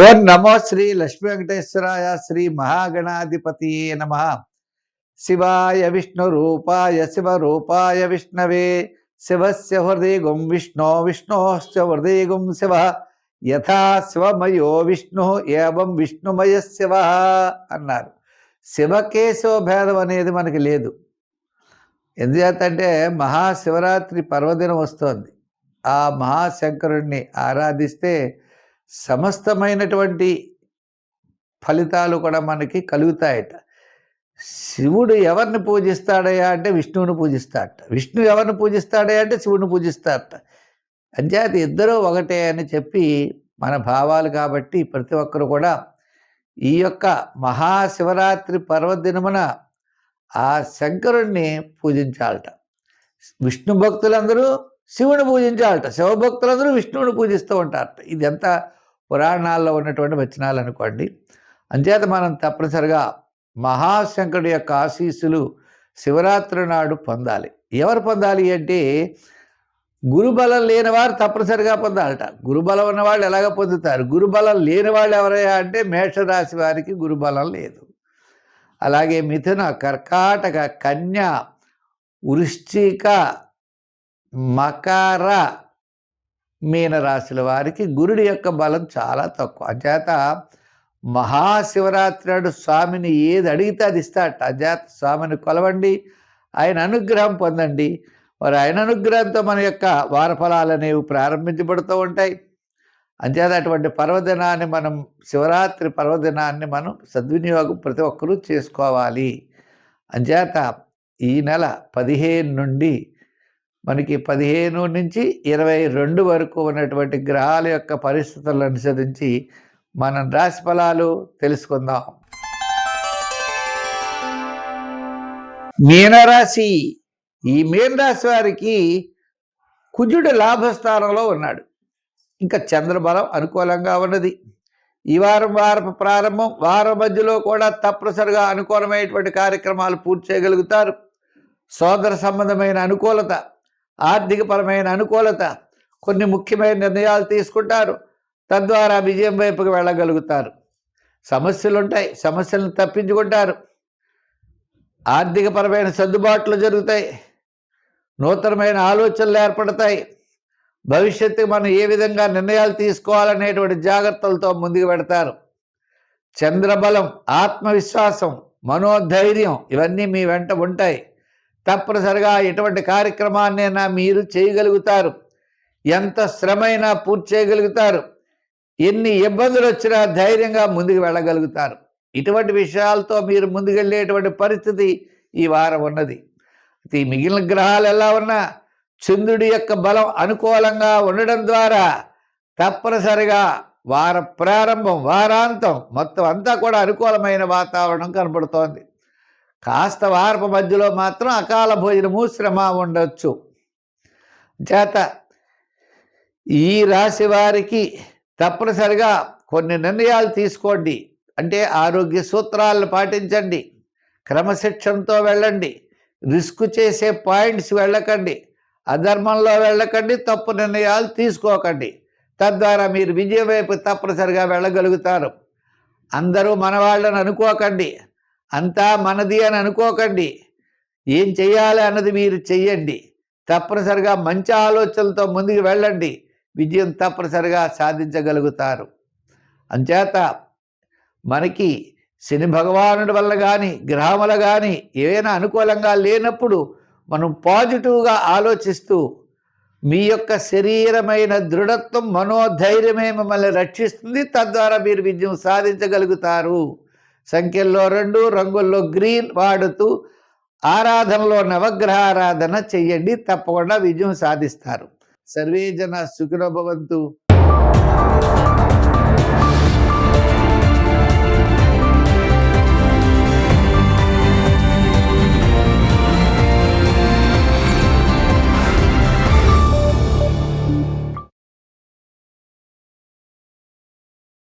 ఓం నమో శ్రీ లక్ష్మీ వెంకటేశ్వరాయ శ్రీ మహాగణాధిపతి నమ. శివాయ విష్ణు రూపాయ శివరూపాయ విష్ణవే శివస్య హృదయగుం విష్ణో విష్ణోశ్చ హృదయగుం శివ యథా శివమయో విష్ణు ఏవం విష్ణుమయ శివ అన్నారు. శివకేశవ భేదం అనేది మనకి లేదు. ఎందుచేతంటే మహాశివరాత్రి పర్వదినం వస్తోంది. ఆ మహాశంకరుణ్ణి ఆరాధిస్తే సమస్తమైనటువంటి ఫలితాలు కూడా మనకి కలుగుతాయట. శివుడు ఎవరిని పూజిస్తాడయా అంటే విష్ణువుని పూజిస్తాడట. విష్ణువు ఎవరిని పూజిస్తాడయా అంటే శివుని పూజిస్తాడట. అంచేత ఇద్దరూ ఒకటే అని చెప్పి మన భావాలు కాబట్టి ప్రతి ఒక్కరు కూడా ఈ యొక్క మహాశివరాత్రి పర్వదినమున ఆ శంకరుణ్ణి పూజించాలట. విష్ణు భక్తులందరూ శివుని పూజించాలట, శివభక్తులందరూ విష్ణువుని పూజిస్తూ ఉంటారట. ఇది ఎంత పురాణాల్లో ఉన్నటువంటి వచనాలు అనుకోండి. అంచేత మనం తప్పనిసరిగా మహాశంకరుడి యొక్క ఆశీస్సులు శివరాత్రి నాడు పొందాలి. ఎవరు పొందాలి అంటే గురుబలం లేని వారు తప్పనిసరిగా పొందాలట. గురుబలం ఉన్నవాళ్ళు ఎలాగ పొందుతారు? గురుబలం లేని వాళ్ళు ఎవరయ్యా అంటే మేషరాశి వారికి గురుబలం లేదు. అలాగే మిథున, కర్కాటక, కన్య, వృశ్చిక, మకర, మీనరాశుల వారికి గురుడి యొక్క బలం చాలా తక్కువ. అంచేత మహాశివరాత్రి నాడు స్వామిని ఏది అడిగితే అది ఇస్తాడట. అంచేత స్వామిని కొలవండి, ఆయన అనుగ్రహం పొందండి. మరి ఆయన అనుగ్రహంతో మన యొక్క వారఫలాలు అనేవి ప్రారంభించబడుతూ ఉంటాయి. అంచేత అటువంటి పర్వదినాన్ని మనం, శివరాత్రి పర్వదినాన్ని మనం సద్వినియోగం ప్రతి ఒక్కరూ చేసుకోవాలి. అంచేత ఈ నెల 15 నుండి మనకి 15 నుంచి 22 వరకు ఉన్నటువంటి గ్రహాల యొక్క పరిస్థితులను అనుసరించి మనం రాశి ఫలాలు తెలుసుకుందాం. మీనరాశి. ఈ మీనరాశి వారికి కుజుడు లాభస్థానంలో ఉన్నాడు. ఇంకా చంద్రబలం అనుకూలంగా ఉన్నది. ఈ వారపు ప్రారంభం, వారం మధ్యలో కూడా తప్పనిసరిగా అనుకూలమైనటువంటి కార్యక్రమాలు పూర్తి చేయగలుగుతారు. సోదర సంబంధమైన అనుకూలత, ఆర్థికపరమైన అనుకూలత, కొన్ని ముఖ్యమైన నిర్ణయాలు తీసుకుంటారు. తద్వారా విజయం వైపుకి వెళ్ళగలుగుతారు. సమస్యలు ఉంటాయి, సమస్యలను తప్పించుకుంటారు. ఆర్థికపరమైన సర్దుబాట్లు జరుగుతాయి. నూతనమైన ఆలోచనలు ఏర్పడతాయి. భవిష్యత్తుకు మనం ఏ విధంగా నిర్ణయాలు తీసుకోవాలనేటువంటి జాగ్రత్తలతో ముందుకు పెడతారు. చంద్రబలం, ఆత్మవిశ్వాసం, మనోధైర్యం ఇవన్నీ మీ వెంట ఉంటాయి. తప్పనిసరిగా ఎటువంటి కార్యక్రమాన్నైనా మీరు చేయగలుగుతారు. ఎంత శ్రమైనా పూర్తి చేయగలుగుతారు. ఎన్ని ఇబ్బందులు వచ్చినా ధైర్యంగా ముందుకు వెళ్ళగలుగుతారు. ఇటువంటి విషయాలతో మీరు ముందుకెళ్ళేటువంటి పరిస్థితి ఈ వారం ఉన్నది. ఈ మిగిలిన గ్రహాలు ఎలా ఉన్నా చంద్రుడి యొక్క బలం అనుకూలంగా ఉండడం ద్వారా తప్పనిసరిగా వార ప్రారంభం, వారాంతం మొత్తం అంతా కూడా అనుకూలమైన వాతావరణం కనబడుతోంది. కాస్త వారపు మధ్యలో మాత్రం అకాల భోజనము, శ్రమ ఉండొచ్చు. చేత ఈ రాశి వారికి తప్పనిసరిగా కొన్ని నిర్ణయాలు తీసుకోండి. అంటే ఆరోగ్య సూత్రాలను పాటించండి, క్రమశిక్షణతో వెళ్ళండి, రిస్క్ చేసే పాయింట్స్ వెళ్ళకండి, అధర్మంలో వెళ్ళకండి, తప్పు నిర్ణయాలు తీసుకోకండి. తద్వారా మీరు విజయం వైపు తప్పనిసరిగా వెళ్ళగలుగుతారు. అందరూ మనవాళ్ళని అనుకోకండి, అంతా మనది అని అనుకోకండి. ఏం చెయ్యాలి అన్నది మీరు చెయ్యండి. తప్పనిసరిగా మంచి ఆలోచనలతో ముందుకు వెళ్ళండి. విజయం తప్పనిసరిగా సాధించగలుగుతారు. అంచేత మనకి శని భగవానుడి వల్ల కానీ, గ్రహములు కానీ ఏవైనా అనుకూలంగా లేనప్పుడు మనం పాజిటివ్గా ఆలోచిస్తూ మీ యొక్క శరీరమైన దృఢత్వం, మనోధైర్యమే మిమ్మల్ని రక్షిస్తుంది. తద్వారా మీరు విజయం సాధించగలుగుతారు. సంఖ్యల్లో 2, రంగుల్లో గ్రీన్ వాడుతూ ఆరాధనలో నవగ్రహ ఆరాధన చెయ్యండి. తప్పకుండా విజయం సాధిస్తారు. సర్వే జన సుఖినో భవంతు.